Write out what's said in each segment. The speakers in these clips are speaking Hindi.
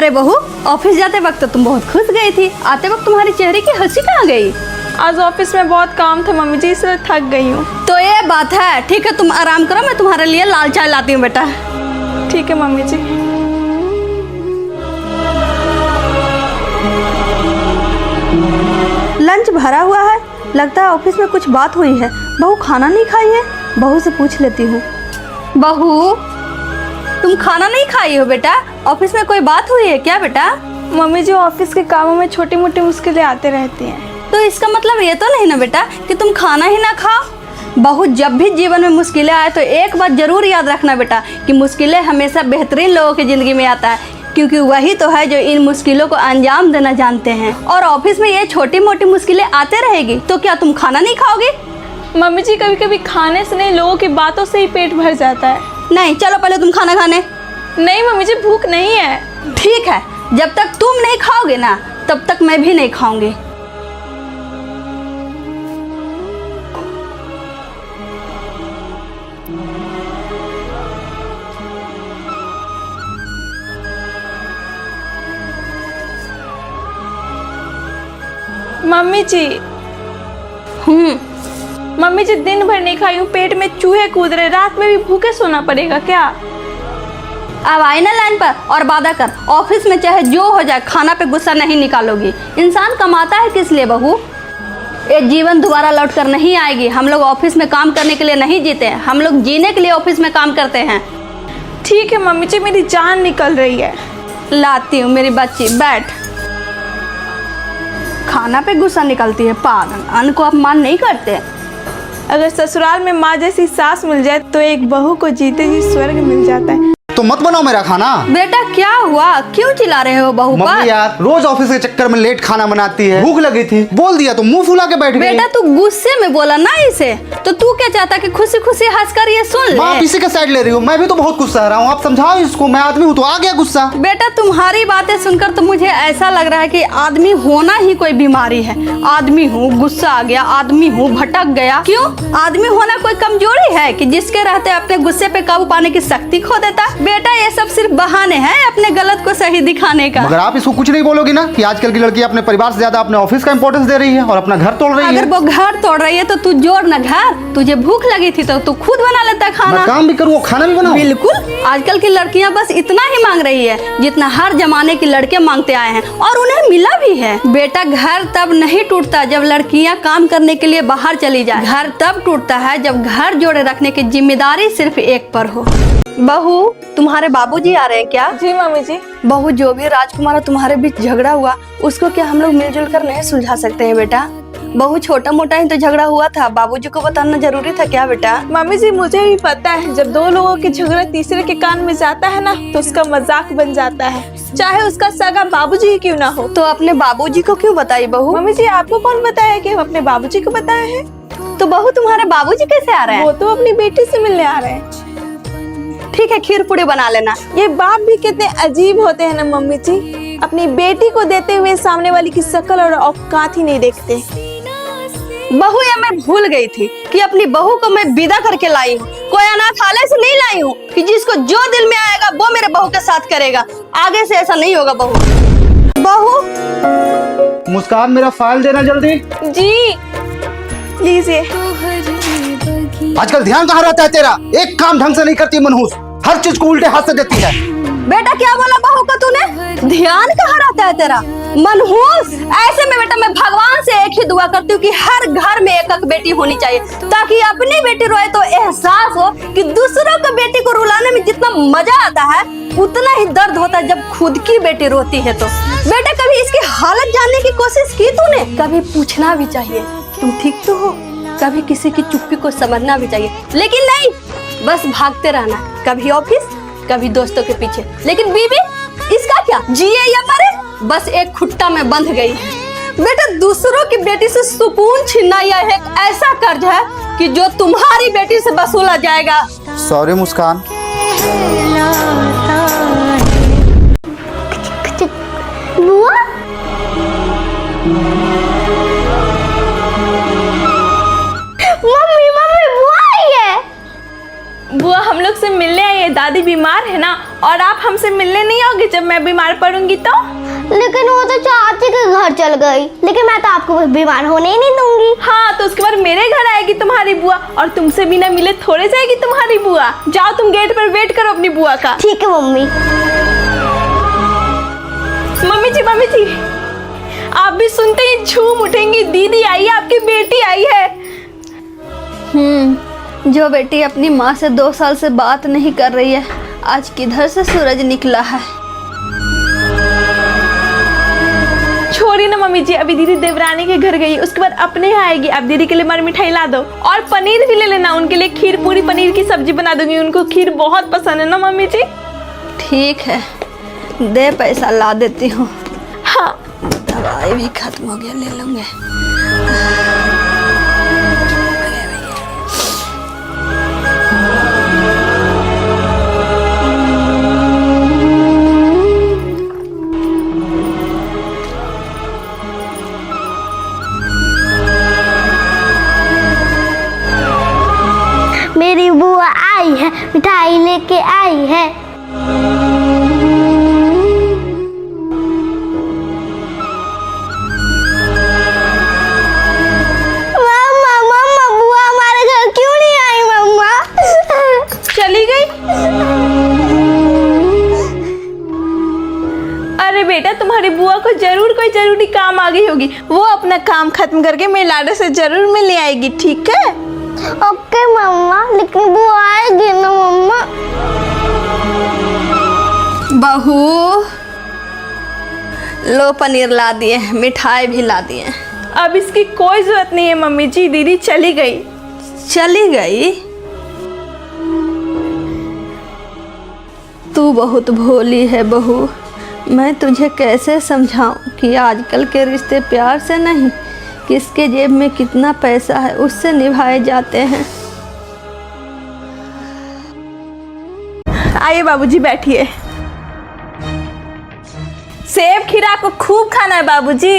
अरे बहू, ऑफिस जाते वक्त तो तुम बहुत खुश गई थी, आते वक्त तुम्हारे चेहरे की हंसी कहाँ गई? आज ऑफिस में बहुत काम था मम्मी जी, इसलिए थक गई हूँ। तो ये बात है, ठीक है तुम आराम करो, मैं तुम्हारे लिए लाल चाय लाती हूँ बेटा। ठीक है मम्मी जी। लंच भरा हुआ है, लगता है ऑफिस में कुछ बात हुई है। बहू खाना नहीं खाई है, बहू से पूछ लेती हूँ। बहू, तुम खाना नहीं खाई हो बेटा? ऑफिस में कोई बात हुई है क्या बेटा? मम्मी जी, ऑफिस के कामों में छोटी मोटी मुश्किलें आते रहती हैं। तो इसका मतलब ये तो नहीं ना बेटा कि तुम खाना ही ना खाओ। बहू, जब भी जीवन में मुश्किलें आए तो एक बात जरूर याद रखना बेटा कि मुश्किलें हमेशा बेहतरीन लोगों की ज़िंदगी में आता है, क्योंकि वही तो है जो इन मुश्किलों को अंजाम देना जानते हैं। और ऑफिस में ये छोटी मोटी मुश्किलें आते रहेगी तो क्या तुम खाना नहीं खाओगे? मम्मी जी, कभी कभी खाने से नहीं, लोगों की बातों से ही पेट भर जाता है। नहीं, चलो पहले तुम खाना खाने। नहीं मम्मी जी, भूख नहीं है। ठीक है, जब तक तुम नहीं खाओगे ना तब तक मैं भी नहीं खाऊंगी। मम्मी जी, मम्मी जी, दिन भर नहीं खाई हूँ, पेट में चूहे कूद रहे, रात में भी भूखे सोना पड़ेगा क्या? अब आई ना लाइन पर और वादा कर, ऑफिस में चाहे जो हो जाए खाना पे गुस्सा नहीं निकालोगी। इंसान कमाता है किस लिए बहू? ये जीवन दोबारा लौट कर नहीं आएगी। हम लोग ऑफिस में काम करने के लिए नहीं जीते हैं, हम लोग जीने के लिए ऑफिस में काम करते हैं। ठीक है मम्मी जी, मेरी जान निकल रही है। लाती हूँ मेरी बच्ची, बैठ। खाना पे गुस्सा निकलती है, पागल। अन्न को अपमान नहीं करते। अगर ससुराल में माँ जैसी सास मिल जाए तो एक बहू को जीते जी स्वर्ग मिल जाता है। तो मत बनाओ मेरा खाना। बेटा क्या हुआ, क्यों चिल्ला रहे हो बहू पर? मम्मी यार, रोज ऑफिस के चक्कर में लेट खाना बनाती है, भूख लगी थी, बोल दिया तो मुंह फुला के बैठ गई। बेटा तू गुस्से में बोला ना इसे, तो तू क्या चाहता कि खुशी खुशी हंसकर ये सुन ले? आप इसी के साइड ले रही हो, मैं भी तो बहुत गुस्सा रहा हूँ, आप समझाओ इसको। मैं आदमी हूँ तो आ गया गुस्सा। बेटा तुम्हारी बातें सुनकर तो मुझे ऐसा लग रहा है कि आदमी होना ही कोई बीमारी है। आदमी हूँ, गुस्सा आ गया, आदमी हूँ, भटक गया। क्यों? आदमी होना कोई कमजोरी है कि जिसके रहते अपने गुस्से पे काबू पाने की शक्ति खो देता? बेटा ये सब सिर्फ बहाने हैं अपने गलत को सही दिखाने का। मगर आप इसको कुछ नहीं बोलोगी ना कि आजकल की लड़की अपने परिवार से ज्यादा अपने ऑफिस का इंपॉर्टेंस दे रही है और अपना घर तोड़ रही है। अगर वो घर तोड़ रही है तो तू जोड़ ना घर। तुझे भूख लगी थी तो तू खुद बना लेता खाना। मैं काम भी करूँ, खाना भी बनाऊं। बिल्कुल, आजकल की लड़कियां बस इतना ही मांग रही है जितना हर जमाने की लड़के मांगते आए हैं, और उन्हें मिला भी है। बेटा घर तब नहीं टूटता जब लड़कियां काम करने के लिए बाहर चली जाए। घर तब टूटता है जब घर जोड़े रखने की जिम्मेदारी सिर्फ एक पर हो। बहू, तुम्हारे बाबूजी आ रहे हैं क्या? जी मम्मी जी। बहू, जो भी राजकुमार और तुम्हारे बीच झगड़ा हुआ उसको क्या हम लोग मिलजुल कर नहीं सुलझा सकते हैं बेटा? बहू, छोटा मोटा ही तो झगड़ा हुआ था, बाबूजी को बताना जरूरी था क्या बेटा? मम्मी जी, मुझे भी पता है, जब दो लोगों के झगड़ा तीसरे के कान में जाता है ना तो उसका मजाक बन जाता है, चाहे उसका सगा बाबूजी ही क्यों ना हो। तो अपने बाबूजी को क्यों बताई बहू? मम्मी जी, आपको कौन बताया कि हम अपने बाबूजी को बताए हैं? तो बहू तुम्हारे बाबूजी कैसे आ रहे हैं? वो तो अपनी बेटी से मिलने आ रहे हैं। ठीक है, खीर पूरी बना लेना। ये बाप भी कितने अजीब होते हैं ना मम्मी जी, अपनी बेटी को देते हुए सामने वाली की शक्ल और औकात ही नहीं देखते। बहू, ये मैं भूल गई थी कि अपनी बहू को मैं विदा करके लाई हूँ, कोई अनाथालय से नहीं लाई हूँ कि जिसको जो दिल में आएगा वो मेरे बहू के साथ करेगा। आगे से ऐसा नहीं होगा बहू। बहू, मुस्कान, मेरा फाइल देना जल्दी। जी लीजिए। आजकल ध्यान कहाँ रहता है तेरा? एक काम ढंग से नहीं करती मनहूस, हर चीज को उल्टे हाथ से देती है। बेटा क्या बोला बहू का तूने? ध्यान कहाँ रहता है तेरा? मनहूस? ऐसे में बेटा मैं भगवान से एक ही दुआ करती हूँ कि हर घर में एक एक बेटी होनी चाहिए, ताकि अपनी बेटी रोए तो एहसास हो कि दूसरों की बेटी को रुलाने में जितना मजा आता है उतना ही दर्द होता है जब खुद की बेटी रोती है। तो बेटा कभी इसकी हालत जानने की कोशिश की तूने? कभी पूछना भी चाहिए तुम ठीक तो हो, कभी किसी की चुप्पी को समझना भी चाहिए, लेकिन नहीं, बस भागते रहना, कभी ऑफिस कभी दोस्तों के पीछे। लेकिन बीबी, इसका क्या, जिए या मरे, बस एक खुट्टा में बंध गई है। बेटा दूसरों की बेटी से सुकून छीनना यह एक ऐसा कर्ज है कि जो तुम्हारी बेटी से वसूला जाएगा। सॉरी मुस्कान। बुआ हम लोग से मिलने आई में दादी बीमार है ना, और आप हमसे मिलने नहीं आओगे जब मैं बीमार पड़ूंगी तो? लेकिन वो तो चाची के घर चल गई, लेकिन मैं तो आपको बीमार होने ही नहीं दूंगी। हाँ, तो उसके बाद मेरे घर आएगी तुम्हारी बुआ, और तुमसे बिना मिले थोड़े जाएगी तुम्हारी बुआ। जाओ तुम गेट पर वेट करो अपनी बुआ का। ठीक है मम्मी। मम्मी जी, आप भी सुनते ही झूम उठेंगी, दीदी आई है, आपकी बेटी आई है। जो बेटी अपनी माँ से 2 साल से बात नहीं कर रही है, आज किधर से सूरज निकला है। छोड़ी ना मम्मी जी, अभी दीदी देवरानी के घर गई, उसके बाद अपने यहाँ आएगी। आप दीदी के लिए मर मिठाई ला दो, और पनीर भी ले लेना, उनके लिए खीर पूरी पनीर की सब्जी बना दूंगी, उनको खीर बहुत पसंद है ना मम्मी जी। ठीक है, दे पैसा ला देती हूँ। हाँ, दवाई भी खत्म हो गया, ले लूंगे। मेरी बुआ आई है, मिठाई लेके आई है। मम्मा मम्मा, बुआ हमारे घर क्यों नहीं आई मम्मा? चली गई। अरे बेटा, तुम्हारी बुआ को जरूर कोई जरूरी काम आ गई होगी, वो अपना काम खत्म करके मेरे लाडो से जरूर मिलने आएगी, ठीक है? ओके मम्मा, लेकिन बुआ आएगी ना मम्मा? बहू, लो पनीर ला दिए, मिठाई भी ला दिए। अब इसकी कोई जरूरत नहीं है मम्मी जी, दीदी चली गई। चली गई? तू बहुत भोली है बहू, मैं तुझे कैसे समझाऊं कि आजकल के रिश्ते प्यार से नहीं, किसके जेब में कितना पैसा है उससे निभाए जाते हैं। आइए बाबूजी, बैठिए। सेब खीरा को खूब खाना है बाबूजी।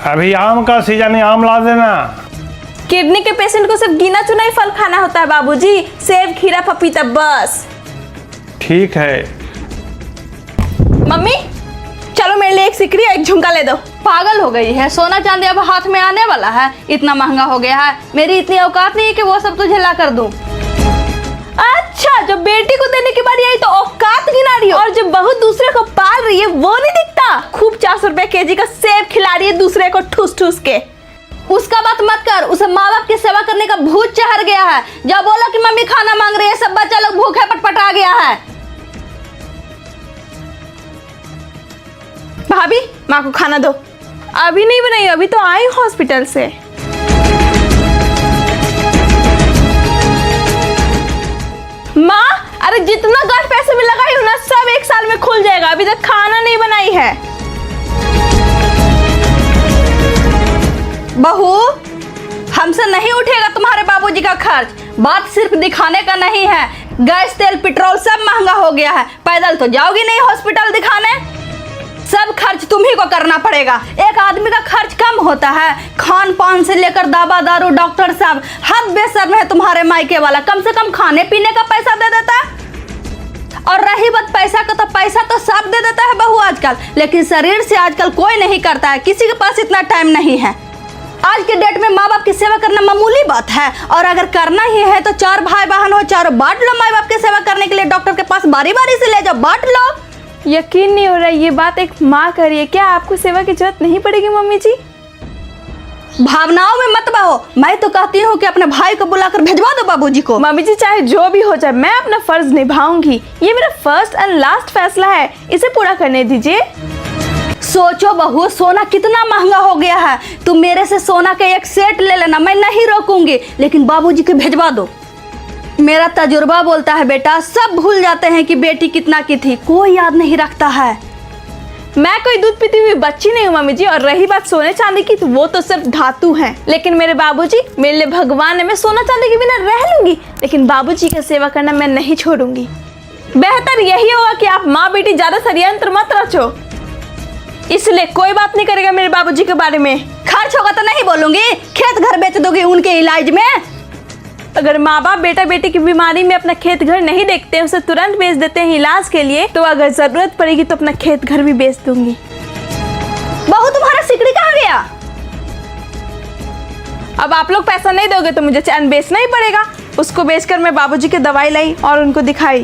अभी आम का सीजन है, आम ला देना। किडनी के पेशेंट को सिर्फ गिना चुना ही फल खाना होता है बाबूजी, सेब खीरा पपीता बस। ठीक है। मम्मी, चलो मेरे लिए एक सिकड़ी और एक झुमका ले दो। पागल हो गई है, सोना चांदी अब हाथ में आने वाला है, इतना महंगा हो गया है। मेरी इतनी औकात नहीं है कि वो सब तुझे ला कर दूं। अच्छा, जब बेटी को देने की बारी आई तो औकात गिना रही हो, और जब बहू दूसरे को पाल रही है वो नहीं दिखता? खूब 400 रुपए केजी का सेब खिला रही है दूसरे को ठूस ठूस के। उसका बात मत कर, उसे माँ बाप की सेवा करने का भूत चढ़ गया है। जब बोला कि मम्मी खाना मांग रही है, सब बच्चा लोग भूखे पटपटा गया है। भाभी, माँ को खाना दो। अभी नहीं बनाई, अभी तो आई हॉस्पिटल से। माँ, अरे जितना घर पैसे में लगाई हूँ ना, सब 1 साल में खुल जाएगा। अभी तक खाना नहीं बनाई है। बहू, हमसे नहीं उठेगा तुम्हारे बाबूजी का खर्च। बात सिर्फ दिखाने का नहीं है, गैस तेल पेट्रोल सब महंगा हो गया है। पैदल तो जाओगी नहीं हॉस्पिटल दिखाने, सब खर्च तुम्ही को करना पड़ेगा। एक आदमी का खर्च कम होता है? खान पान से लेकर दवा दारू, डॉक्टर साहब, हद बेशर्म है तुम्हारे मायके वाला। कम से कम खाने पीने का पैसा दे देता है। और रही बात पैसा का, तो पैसा तो सब दे देता है बहू आजकल, लेकिन शरीर से आजकल कोई नहीं करता है, किसी के पास इतना टाइम नहीं है। आज के डेट में माँ बाप की सेवा करना मामूली बात है, और अगर करना ही है तो 4 भाई बहन हो, चारों बांट लो। माँ बाप की सेवा करने के लिए डॉक्टर के पास बारी बारी से ले जाओ, बांट लो। यकीन नहीं हो रहा, ये बात एक माँ कर रही है। क्या आपको सेवा की जरूरत नहीं पड़ेगी मम्मी जी? भावनाओं में मत बहो। मैं तो कहती हूँ कि अपने भाई को बुलाकर भिजवा दो बाबूजी को। मम्मी जी, चाहे जो भी हो जाए, मैं अपना फर्ज निभाऊंगी। ये मेरा फर्स्ट एंड लास्ट फैसला है, इसे पूरा करने दीजिए। सोचो बहू, सोना कितना महंगा हो गया है। तुम मेरे से सोना के एक सेट ले लेना, मैं नहीं रोकूंगी, लेकिन बाबूजी को भिजवा दो। मेरा तजुर्बा बोलता है बेटा, सब भूल जाते हैं कि बेटी कितना की थी, कोई याद नहीं रखता है। मैं कोई दूध पीती हुई बच्ची नहीं हूँ मम्मी जी, और रही बात सोने चांदी की, तो वो तो सिर्फ धातु हैं। लेकिन मेरे बाबूजी मेरे लिए भगवान है। मैं सोना चांदी के बिना रह लूंगी, लेकिन बाबूजी की सेवा करना मैं नहीं छोड़ूंगी। बेहतर यही होगा कि आप माँ बेटी ज्यादा षड्यंत्र मत रचो, इसलिए कोई बात नहीं करेगा मेरे बाबूजी के बारे में। खर्च होगा तो नहीं बोलूंगी, खेत घर बेच दोगे उनके इलाज में। अगर माँ बाप बेटा बेटी की बीमारी में अपना खेत घर नहीं देखते, उसे तुरंत बेच देते हैं इलाज के लिए, तो अगर जरूरत पड़ेगी तो अपना खेत घर भी बेच दूंगी। बहू तुम्हारा सिकड़ी कहाँ गया? अब आप लोग पैसा नहीं दोगे तो मुझे चैन बेचना ही पड़ेगा। उसको बेचकर मैं बाबूजी की दवाई लाई और उनको दिखाई।